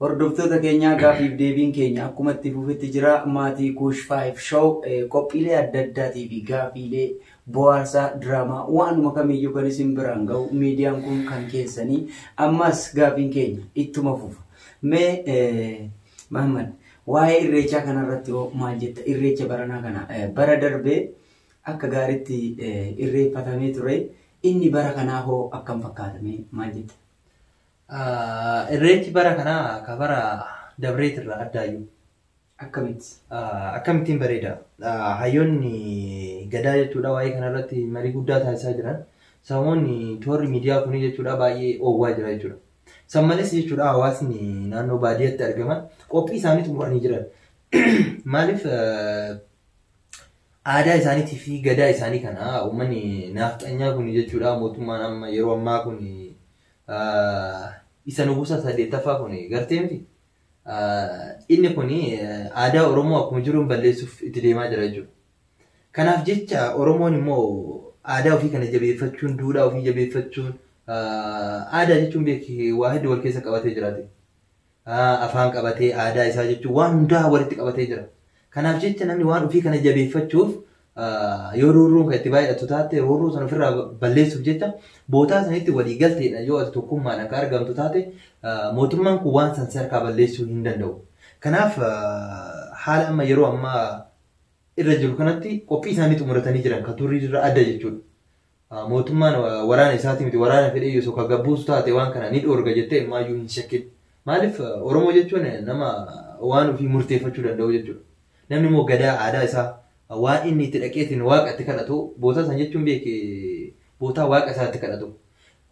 Hordoftoota keenyaa gaafiif deebiin keenya akkuma itti fufetti jira maatii Kuush 5 show qophiilee adda addaatii fi gaafiilee bohaarsaa diraamaa waanuma kamiyyuu kan isin biraan ga'u miidiyaan kun kan keessanii ammas gaafiin keenya ittuma fufa. Mee Mahammad waa'ee irreechaa kanarratti maal jetta? Irreecha baranaa kana bara darbee akka gaariitti irreeffatamee ture inni bara kanaa hoo akkam fakkaatame maal jetta? Irreechi bara kanaa ka bara dabreetirraa addaayyuu. Akkamittiin bareeda. Hayyoonni gadaa jechuudha waa'ee kanarratti marii guddaa taasisaa jiran. Sababoonni toorri miidiyaa kunii jechuudha baay'ee oowwaa jira jechuudha. San malees jechuudha hawaasni naannoo baadiyyaatti argaman qophii isaanii xumuranii jiran. Maaliif aadaa isaaniitii fi gadaa isaanii kana uummanni naaftanyyaa kun jechuudha mootummaan amma yeroo ammaa kun isa nugusa 8ffaa kun gartee miti. Inni kun aadaa Oromoo akkuma jiruun balleessuuf itti deemaa jira jechuudha. Kanaaf jecha Oromoon immoo aadaa ofii kana jabeeffachuun, duudhaa ofii jabeeffachuun, aadaa jechuun beekii waa hedduu wal keessa qabatee jiraate. Afaan qabatee aadaa isaa jechuun waan hundaa walitti qabatee jira. Kanaaf jecha namni waan ofii kana jabeeffachuuf yoo roorroon kan itti baay'atu taate roorroo sana ofirraa balleessuuf jecha bootaa sanitti walii galteedha yoo ati tokkummaadhaan akka argamtu taate mootummaan kun waan san harkaa balleessuu hin danda'u. Kanaaf haala amma yeroo ammaa irra jiru kanatti qophii isaanii xumuratanii jiran kan turrii irra adda jechuudha. Mootummaan waraana isaatii miti waraana fedhee yoo kan gabbuusu taate waan kana ni dhoorga jettee maayyuu hin shakkin. Maaliif Oromoo jechuun nama waan ofii murteeffachuu danda'u jechuudha. Namni immoo gadaa aadaa isaa waan inni itti dhaqeetiin waaqa itti kadhatu bootaa san jechuun beekee bootaa waaqa isaa itti kadhatu.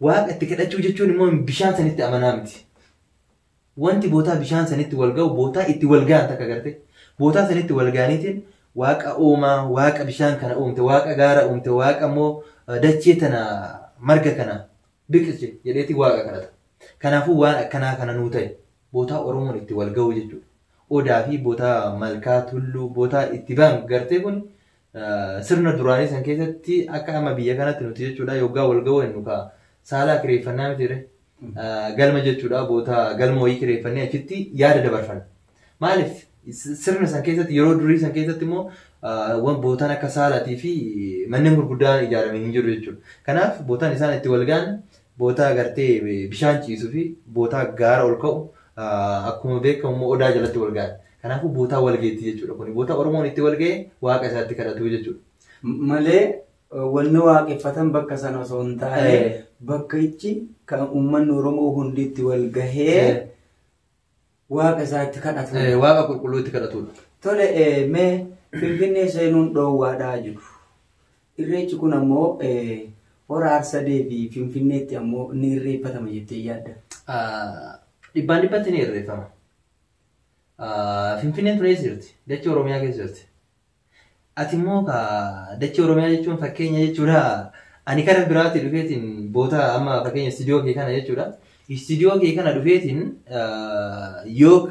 Waaqa itti kadhachuu jechuun immoo bishaan sanitti amanaa miti. Wanti bootaa bishaan sanitti wal ga'u bootaa itti wal ga'an takka garte bootaa sanitti wal ga'aniitiin waaqa uumaa waaqa bishaan kana uumte waaqa gaara uumte waaqa immoo dachee tana marga kana biqilche jedheeti waaqa kadhata. Kanaafuu waan akkanaa kana nuu ta'e bootaa Oromoon itti wal ga'u jechuudha. Odaa fi bootaa malkaa tulluu bootaa itti baan gartee kun sirna duraanii san keessatti akka amma biyya kanatti nuti jechuudha yoggaa wal ga'u nu ka saalaa kireeffannaa miti galma jechuudha bootaa galma wayii kireeffannee achitti yaada dabarfanna. Maaliif sirna san keessatti yeroo durii san keessatti immoo bootaan akka saalaatii fi manneen gurguddaan ijaarame hin jiru jechuudha. Kanaaf bootaan isaan itti wal ga'an bootaa gartee bishaan ciisuu fi bootaa gaara ol ka'u akkuma beekamu odaa jalatti wal ga'an. Kanaafuu bootaa wal geetti jechuudha. Kun bootaa Oromoon itti wal ga'e waaqa isaatti kadhatu jechuudha. Malee wanni waaqeffatan bakka sana osoo hin taane bakka ichi kan uummanni Oromoo hundi itti wal gahee waaqa isaatti kadhatu. Waaqa qulqulluu itti kadhatudha. Tole mee Finfinnee seenuun dhoowwaadhaa jiru. Irreechi kun ammoo hora Arsadee fi Finfinneetti ammoo ni irreeffatama jettee yaadda? Dhibbaan dhibbatti ni irreeffama. Finfinneen tun eessa jirti? Dachee Oromiyaa keessa jirti. Ati immoo dachee Oromiyaa jechuun fakkeenya jechuudha. Ani karaa biraatti dhufeetiin bootaa amma fakkeenya istiidiyoo kee kana jechuudha. Istiidiyoo kee kana dhufeetiin yoo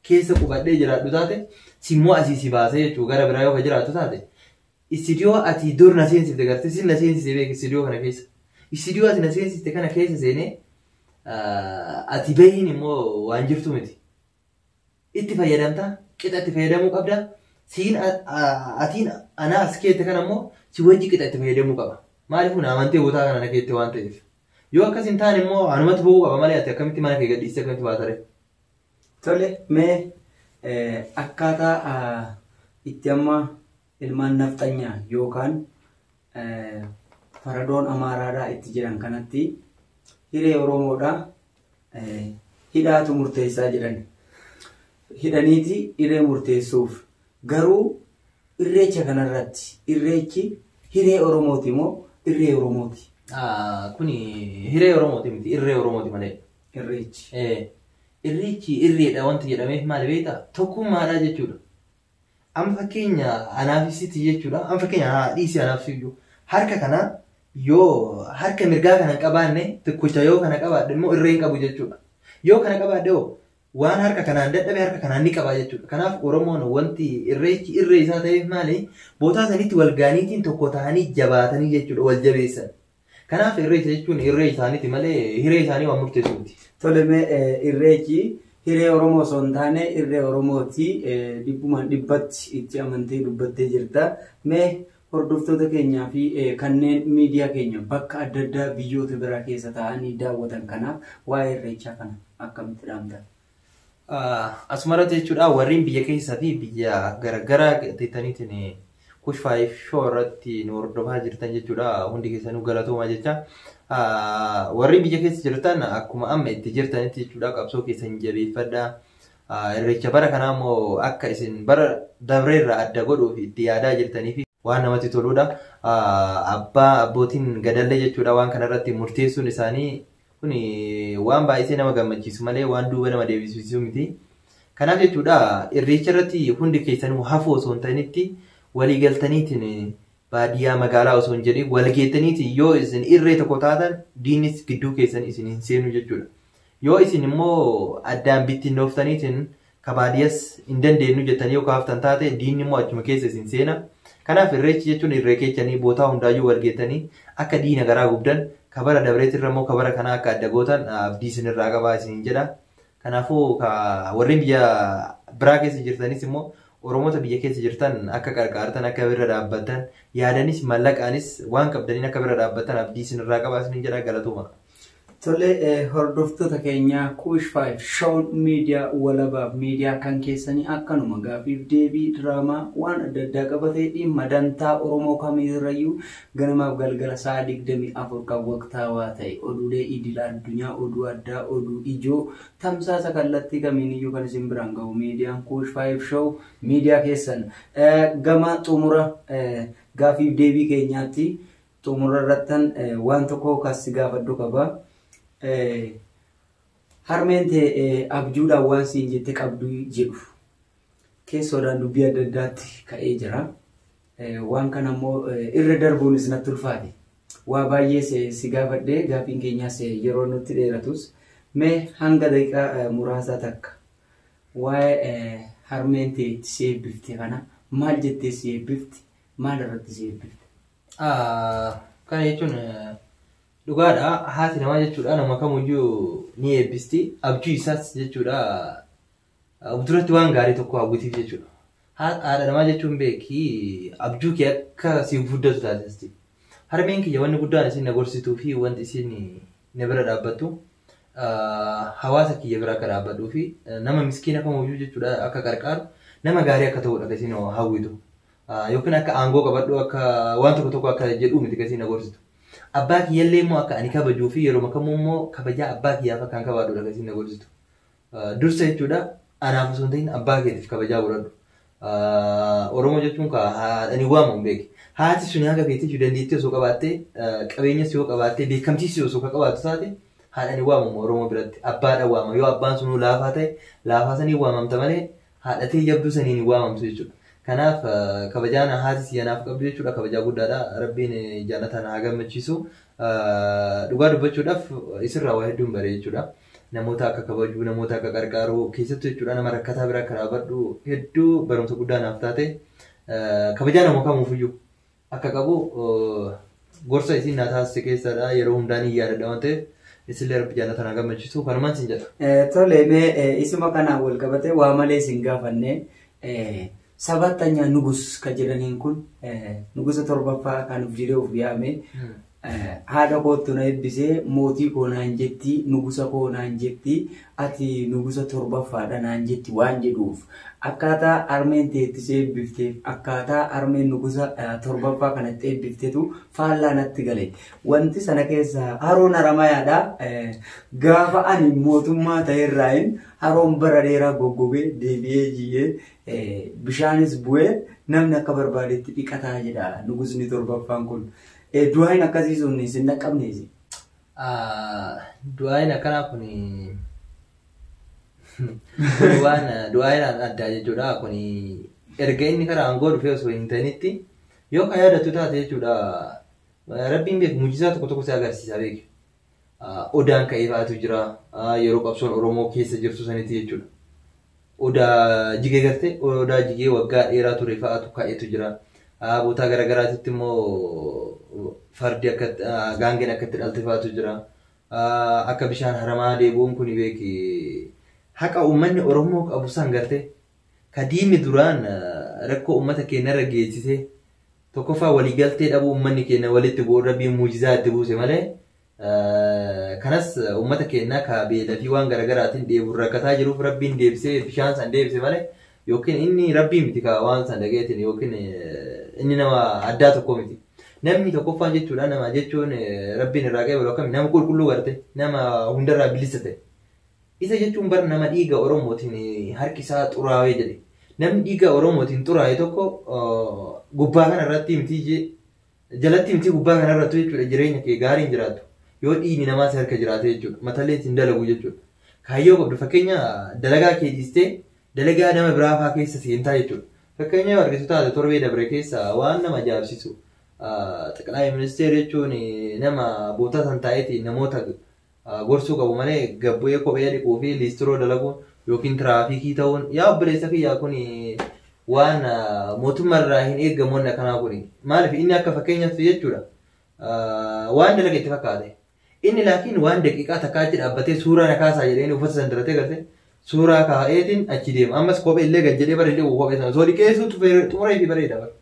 keessa qubadhee jiraadhu taate simmoo asii si baasee jechuudha gara biraa yoo jiraattu taate. Istiidiyoo ati dur na seensifte gartee sin na seensisee beek istiidiyoo kana keessa. Istiidiyoo ati na seensifte kana keessa seenee ati bahiin immoo waan jirtu miti. Itti fayyadamtaa qixa itti fayyadamuu qabda. Siin atiin anaa as keette kana immoo si wajji qixa itti fayyadamuu qaba. Maaliif kun amantee bootaa kana na keette waan ta'eef. Yoo akkas hin taane immoo anumatti bu'uu qaba malee ati akkamitti mana kee gadhiistee akkamitti baatare. Tole mee akkaataa itti amma ilmaan nafxanyaa yookaan faradoon Amaaraadhaa itti jiran kanatti hiree Oromoodhaa hidhaatu murteessaa jedhan. Hidhaniiti hiree murteessuuf garuu irreecha kanarratti irreechi hiree Oromooti moo irree Oromooti? Kuni hiree Oromooti miti irree Oromooti malee. Irreechi. Irreechi irreedha wanti jedhameef maal beektaa? Tokkummaadha jechuudha. Amma fakkeenya anaafisitti jechuudha. Amma fakkeenya dhiisii anaafisiyyuu harka kana yoo harka mirgaa kana qabaanne tokkicha yoo kana qabaadhe immoo irreen qabu jechuudha. Yoo kana qabaadhe waan harka kanaan dadhabe harka kanaan ni qaba jechuudha. Kanaaf Oromoon wanti irreechi irree isaa ta'eef maali bootaa sanitti wal gaaniitiin tokko ta'anii jabaatanii jechuudha wal jabeessan. Kanaaf irreecha jechuun irree isaaniiti malee hiree isaanii waan murteessuuti. Tole mee irreechi hiree Oromoo osoo hin taane irree Oromooti dhibbumaan dhibbatti itti amantee dubbattee jirta. Mee hordoftoota keenyaa fi kanneen miidiyaa keenya bakka adda addaa biyyoota biraa keessa ta'anii daawwatan kanaaf waa'ee irreechaa kana akkamitti dhaamtan? Asumarratti jechuudha warreen biyya keessaa fi biyya garaagaraa teessaniitiin Kush 5 show irratti nu hordofaa jirtan jechuudha hundi keessanuu galatoomaa jecha. Warreen biyya keessa jirtan akkuma amma itti jirtanitti jechuudha qabsoo keessan jabeeffadhaa. Irreecha bara kanaa immoo akka isin bara dabreerraa adda godhuuf itti yaadaa jirtaniif waan namatti toludha. Abbootiin gadallee jechuudha waan kanarratti murteessuun isaanii kun waan baay'ee nama gammachiisu malee waan duuba nama deebisisu miti. Kanaaf jechuudha irreecha irratti hundi keessanuu hafoo osoo hin ta'initti walii galtaniitiin baadiyyaa magaalaa osoo hin jedhin wal geettaniitiin yoo isin irree tokko taatan diinnis gidduu keessan isin hin seenu jechuudha. Yoo isin immoo addaan bittinnooftaniitiin ka baadiyyaas hin dandeenyu jettanii yoo kaaftan taate diinni immoo achuma keessa isin seena. Kanaaf irreechi jechuun irree keechanii bootaa hundaayyuu wal geettanii akka diina garaa gubdan kabara dabreetirra immoo kabara kanaa akka adda gootan abdii isinirraa qabaa isin jedha. Kanaafuu warreen biyya biraa keessa jirtanis immoo Oromoota biyya keessa jirtan akka qarqaartan akka bira dhaabbatan yaadanis mallaqaanis waan qabdaniin akka bira dhaabbatan abdii isinirraa qabaa isin jedha galatooma. Tole hordoftoota keenya Kush 5 show miidiyaa walabaaf miidiyaa kan keessanii akkanuma gaafiif deebii diraamaa waan adda addaa qabatee dhimma dantaa Oromoo kamiirrayyuu ganamaaf galgala sa'a 24 kan waqtaawaa ta'e oduulee idil addunyaa oduu addaa oduu ijoo tamsaasa kallattii kamiiniyyuu kan isin biraan gahu miidiyaan Kush 5 show miidiyaa keessan gama xumura gaafiif deebii keenyaatti xumura irrattan waan tokko kasi gaafadhu qaba. Harmeen ta'e abjuudhaan waan siin jette qabdu jedhu keessoodhaan dubbii adda addaatti ka'ee jira. Waan kana immoo irra darbuunis natti ulfaate. Waa baay'ee si gaafadhee gaafiin keenyaas yeroo nutti dheeratus mee hanga daqiiqaa muraasaa takka waa'ee harmeen ta'e itti si eebbifte kana maal jettee si eebbifte maal irratti si eebbifte? Kana jechuun dhugaadha haati namaa jechuudha nama kamuyyuu ni eebbisti abjuu isaas jechuudha abduratti waan gaarii tokko hawwitiif jechuudha. Haadha namaa jechuun beeki abjuu kee akka si guddatu taasisti. Harmeen kiyya wanni guddaan isin na gorsituu fi wanti isin na bira dhaabbattu hawaasa kiyya bira akka dhaabbadhuu fi nama miskiina kamuyyuu jechuudha akka qarqaaru nama gaarii akka ta'udha isin hawwitu. Yookiin akka aangoo qabadhu akka waan tokko akka jedhu miti isin na gorsitu. Abbaa kiyyallee immoo akka ani kabajuu fi yeroo makamuu immoo kabajaa abbaa kiyyaaf akka kabaadhudha isin na gorsitu. Dursa jechuudha anaaf osoo hin ta'in abbaa keetiif kabajaa godhadhu. Oromoo jechuun haadhanii waamamu beeki. Haati sun haga beektii dandeettii osoo qabaattee qabeenyas yoo qabaattee beekamtiis osoo qabaattu taate haadhanii waamamu Oromoo biratti abbaadhaan waamama. Yoo abbaan sun laafaa ta'e laafaa sanii waamamta malee haadhatee jabduu saniin waamamtu jechuudha. Kanaaf kabajaan haati siyaanaaf qabdu jechuudha kabajaa guddaadha. Rabbiin jaalataan haa gammachiisu. Dhugaa dubbachuudhaaf isirraa waa hedduun bare jechuudha. Namoota akka kabajuu namoota akka qarqaaruu keessattuu jechuudha nama rakkataa bira akka dhaabadhu hedduu barumsa guddaa naaf taate kabajaa nama kamuufiyyuu akka qabu gorsa isin naa taasise keessadha yeroo hundaan hin yaadadha waan ta'eef isillee rabbi jaalataan haa gammachiisu kanumaan sin jedha. Tole mee isuma kanaan wal qabatee waa malee sin gaafanne sabattanya nugus ka jedhaniin kun nugusa torbaffaa kan of jiree of yaame haadha kootu na eebbisee mootii koo naan jetti nugusa koo naan jetti ati nugusa torbaffaadha naan jetti waan jedhuuf akkaataa harmeen teetti eebbifteef akkaataa harmeen nugusa torbaffaa kanatti eebbiftetu faallaa natti gale. Wanti sana keessa haroon haramayaadha. Gaafa ani mootummaa ta'erraayin haroon bara dheeraa goggogee deebi'ee jiyyee bishaanis bu'ee namni akka barbaadetti dhiqataa jedha nugusni torbaffaan kun. Du'aayin akkasii sun isin naqqabneesi? Du'aayin akkanaa kun waan du'aayin addaa jechuudha kun erga inni karaa aangoo dhufee osoo hin ta'initti yoo ka yaadattu taate jechuudha rabbiin beeku mujisaa tokko tokko si agarsiisa beeku. Odaan ka'ee baatu jira yeroo qabsoon Oromoo keessa jirtu sanitti jechuudha. Odaa jigee gartee odaa jigee waggaa dheeraa ture fa'aatu ka'eetu jira. Boota garagaraatitti immoo fardi akka gaangeen akka itti dhalte fa'aatu jira. Akka bishaan haramaa deebi'uun kun beeki haqa uummanni Oromoo qabu san gartee ka diimi duraan rakkoo uummata keenya irra geessisee tokkoffaa waliigaltee dhabuu uummanni keenya walitti bu'u rabbiin muujizaa itti buuse malee kanas uummata keenya ka beelaa fi waan garaagaraatiin dheebuun rakkataa jiruuf rabbiin deebisee bishaan san deebise malee yookiin inni rabbii miti ka waan san dhageetiin yookiin inni nama addaa tokko miti. Namni tokkoffaan jechuudha nama jechuun rabbiin irraa qeebalu akkami nama qulqulluu garte nama hundarraa bilisa ta'e. Isa jechuun bar nama dhiiga Oromootiin harki isaa xuraawee jedhe. Namni dhiiga Oromootiin xuraa'e tokko gubbaa kana irratti miti jalatti miti gubbaa kana irratti jechuudha jireenya kee gaariin jiraatu. Yoo dhiigni namaa si harka jiraate jechuudha matallee ittiin dalagu jechuudha. Kaayyoo qabdu fakkeenya dalagaa kee dhiistee dalagaa nama biraa fa'aa keessa seentaa jechuudha. Fakkeenya argisu taate torbee dabre keessa waan nama ajaa'ibsiisu. Xiqilaa ministeera jechuun nama bootaa san taa'eeti namoota gorsuu qabu malee gabbu'ee kophee dhiquu fi liistiroo dalaguun yookiin tiraafikii ta'uun yaa obboleessa kiyyaa kun waan mootummaarraa hin eeggamoonni akkanaa kun maaliif inni akka fakkeenyaatti jechuudha waan dalage itti fakkaate inni laakiin waan daqiiqaa takkaatti dhaabbatee suuraa na kaasaa jedheen uffata san diratee garte suuraa kaa'eetiin achi deema ammas kophee illee gad jedhee bara illee kophee sana osoo dhiqeessuutu xumuree fi bareeda bara.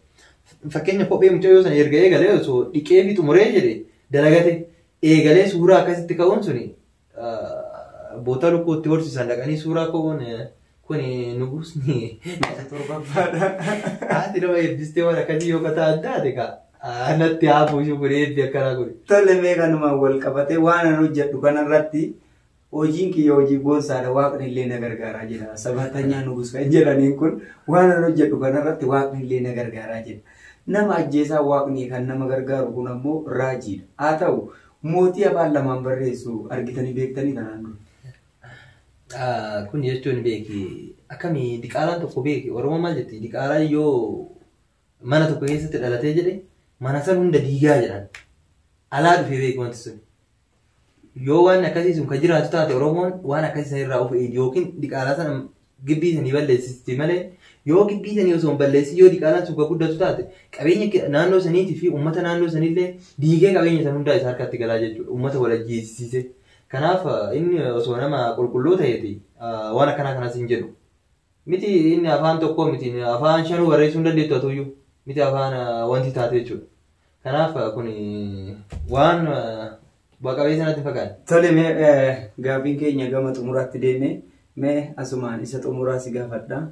Fakkeenya kophee mucayyoo sana erga eegalee osoo dhiqee fi xumuree jedhe dalagate eegalee suuraa akkasitti ka'uun suni boota lukkuutti horsiisan dhaqanii suuraa ka'uun kun nugusni Torbaffaadha. haati nama eebbistee waan akkasii yoo kataa addaate ka natti haafuu ishuu kun eebbi akkanaa kun. Tole mee kanumaan wal qabatee waan an hojjedhu kanarratti hojiin kiyya hojii boonsaadha waaqni illee na gargaaraa jira. Sabatanyaa nugus kan jedhaniin kun waan an hojjedhu kanarratti waaqni illee na gargaaraa jira. Nama ajjeesaa waaqni kan nama gargaaru kun ammoo raajiidha. Haa ta'u mootii afaan lamaan barreessu argitanii beektanii kanaan dura. Kun jechuun beeki akkamii diqaalaan tokko beeki Oromoo maal jetti diqaalaan yoo mana tokko keessatti dhalatee jedhe mana san hunda diigaa jedhan alaa dhufee beeki wanti sun yoo waan akkasii sun kan jiraatu taate Oromoon waan akkasii san irraa of eegi yookiin diqaalaa sana gibbii sanii balleessisti malee yoo gibbii sanii osoo hin balleessi yoo diqaalaan sun guddatu taate qabeenya naannoo saniitii fi uummata naannoo sanillee diigee qabeenya san hundaa isaa harkatti galaa jechuudha uummata wal ajjeesisiise. Kanaaf inni osoo nama qulqulluu ta'eeti waan akkanaa kanas hin jedhu. Miti inni afaan tokko miti afaan shanuu barreessuu hin dandeettu atuyyuu miti afaan wanti taate jechuudha. Kanaaf kun waan bu'a-qabeessa sanatti hin fakkaanne. Tole mee gaaffiin keenya gama xumuraatti deemee mee asumaan isa xumuraa si gaafadha.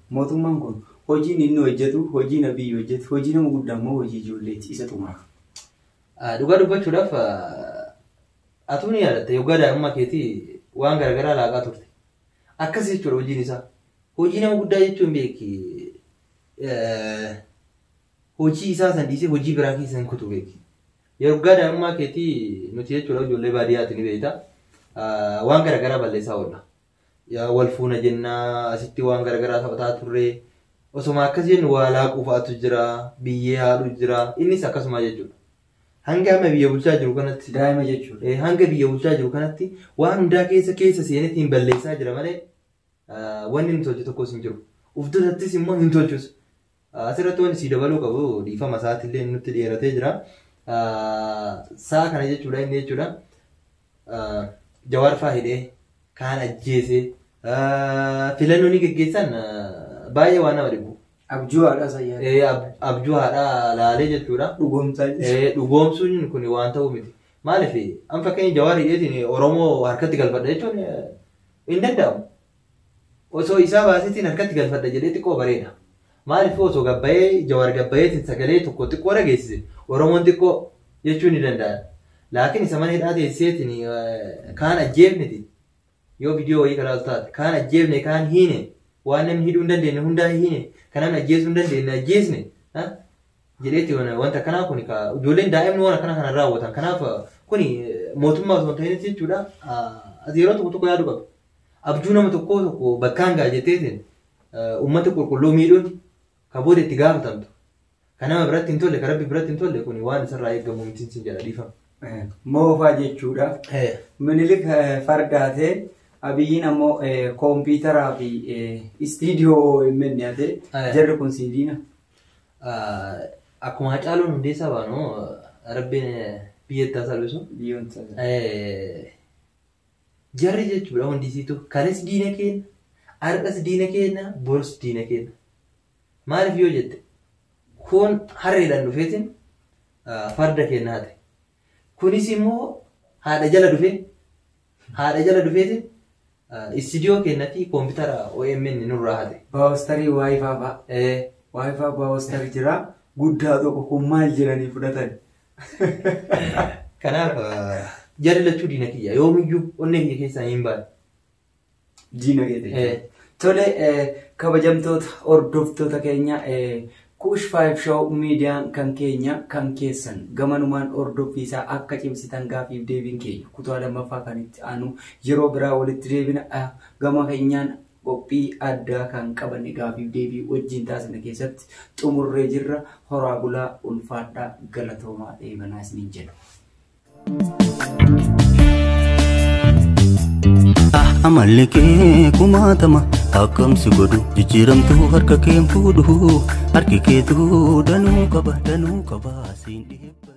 Mootummaan kun hojiin inni hojjetu hojii nabii hojjetu hojii nama guddaa immoo hojii ijoolleeti isa xumuraa. Dhugaa dubbachuudhaaf atuun yaadatte yoggaa daa'imummaa keetii waan garaagaraa laaqaa turte. Akkas jechuudha hojiin isaa. Hojii nama guddaa jechuun beeki hojii isaa san dhiisee hojii biraa keessa hin kutu beeki. Yoggaa daa'imummaa keetii nuti jechuudha ijoollee baadiyyaatti ni beekta. Waan garaagaraa balleessaa oolla. Wal fuuna jennaa asitti waan garaagaraa taphataa turre. Osoma akkas jennu waa laaquu fa'aatu jira, biyyee haadhu jira. Innis akkasuma jechuudha. Hanga amma biyya bulchaa jiru kanatti daa'ima jechuudha. Hanga biyya bulchaa jiru kanatti waan hundaa keessa seenetiin balleessaa jira malee wanni hin tolchu tokkos hin jiru. Ufdurattis immoo hin tolchus. Asirratti wanti si dabaluu qabu dhiifama isaatiillee nutti dheeratee jira. Saa kana jechuudha inni jechuudha. Jawaar fa'aa hidhee kaan ajjeesee filannoo ni geggeessan baay'ee waan nama dhibu. Abjuu haadha sayyaa. Abjuu haadha laalee jechuudha. Dhugoomsaa jechuudha. Dhugoomsuun kun waan ta'u miti. Maaliif an fakkeenya Jawaar hidheetiin Oromoo harkatti galfadha jechuun hin danda'amu. Osoo isaa baaseetiin harkatti galfadha jedhee xiqqoo bareeda. Maaliif osoo gabbayee Jawaar gabbayeetiin sagalee tokko xiqqoo dhageessise Oromoon xiqqoo jechuu ni danda'a. Laakiin isa mana hidhaa teessiseetiin kaan ajjeefneti yoo viidiyoo wayii karaatu taate kaan ajjeefne kaan hiine waan namni hidhuu hin dandeenye hundaa hiine kan namni ajjeesuu hin dandeenye ajjeesne jedheetti wanta kanaa kun ijoolleen daa'imni waan akkana kana raawwatan kanaaf kun mootummaa osoo hin ta'in jechuudha yeroo tokko tokko yaadu qabu. Abjuu nama tokko bakkaan gaa jetteetiin uummata qulqulluu miidhuun kan booda itti gaafatamtu. Kan nama biratti hin tolle kan rabbi biratti hin tolle kun waan isarraa eeggamu miti sin jedha dhiifama. Moofaa jechuudha. Minilik fardaatee Abiyyiin ammoo kompiitaraa fi istiidiyoo hin nyaate jarri kun siidiina. Akkuma Hacaaluun Hundeessaa baanu rabbiin biyyattaa salphisu. Jarri jechuudha hundisiitu kanis diina keenya, har'as diina keenya, boros diina keenya. Maaliif yoo jette kun harreedhaan dhufeetiin farda kennaa ta'e. Kunis immoo haadha jala dhufeetiin istiidiyoo kennaa fi koompitara OMN nurraa hate. Baawostarii waayifaa fa'a. Waayifaa baawostarii jira. Guddaa tokko kun maal jedhanii fudhatan. Kanaaf jaalachuu diina kiyya yoomiyyuu onnee kiyya keessaa hin baane. Diina keessa. Tole kabajamtoota hordoftoota keenya Kuush 5 Show miidiyaan kan keenya kan keessan gamanumaan hordoffiisaa akka cimsitan gaafiif deebiin keenya kutaa lammaffaa kan itti aanu yeroo biraa walitti deebina gama keenyaan qophii addaa kan qabanne gaafiif deebii wajjin taasifne keessatti xumurree jirra. Horaa bulaa ulfaadhaa galatoomaa eebanaa isiniin jedhu. Amalli kee kumaatama akkamsi godhu jijjiiramtuu harka keen fuudhu harki keetu danuu qaba siin dhiibba.